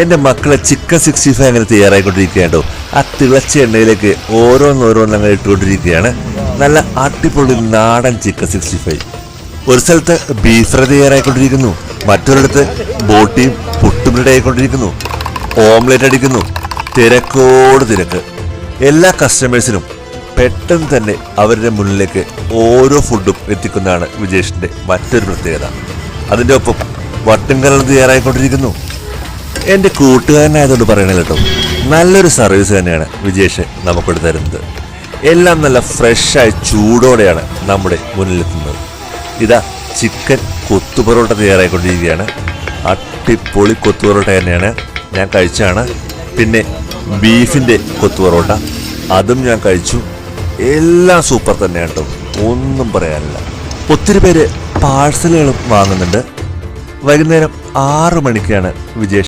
എൻ്റെ മക്കളെ ചിക്കൻ 65 അങ്ങനെ തയ്യാറായിക്കൊണ്ടിരിക്കുകയാണ്ടോ. ആ തിളച്ച എണ്ണയിലേക്ക് ഓരോന്നോരോന്ന് അങ്ങനെ ഇട്ടുകൊണ്ടിരിക്കുകയാണ്. നല്ല അടിപൊളി നാടൻ ചിക്കൻ 65. ഒരു സ്ഥലത്ത് ബീഫ് ഫ്രൈ തയ്യാറായിക്കൊണ്ടിരിക്കുന്നു, മറ്റൊരിടത്ത് ബോട്ടിയും പുട്ടും റെഡി ആയിക്കൊണ്ടിരിക്കുന്നു, ഓംലെറ്റ് അടിക്കുന്നു. തിരക്കോട് തിരക്ക്. എല്ലാ കസ്റ്റമേഴ്സിനും പെട്ടെന്ന് തന്നെ അവരുടെ മുന്നിലേക്ക് ഓരോ ഫുഡും എത്തിക്കുന്നതാണ് വിജേഷിൻ്റെ മറ്റൊരു പ്രത്യേകത. അതിൻ്റെ ഒപ്പം വട്ടുംകലം തയ്യാറായിക്കൊണ്ടിരിക്കുന്നു. എൻ്റെ കൂട്ടുകാരനായതുകൊണ്ട് പറയണ കേട്ടോ, നല്ലൊരു സർവീസ് തന്നെയാണ് വിജേഷ് നമുക്കിവിടെ തരുന്നത്. എല്ലാം നല്ല ഫ്രഷായി ചൂടോടെയാണ് നമ്മുടെ മുന്നിലെത്തുന്നത്. ഇതാ ചിക്കൻ കൊത്തുപൊറോട്ട തയ്യാറായിക്കൊണ്ടിരിക്കുകയാണ്. അടിപൊളി കൊത്തുപൊറോട്ട തന്നെയാണ്, ഞാൻ കഴിച്ചാണ്. പിന്നെ ബീഫിൻ്റെ കൊത്തുപൊറോട്ട അതും ഞാൻ കഴിച്ചു. എല്ലാം സൂപ്പർ തന്നെയാണ് കേട്ടോ, ഒന്നും പറയാനില്ല. ഒത്തിരി പേര് പാഴ്സലുകളും വാങ്ങുന്നുണ്ട്. വൈകുന്നേരം 6 മണിക്കാണ് വിജേഷ്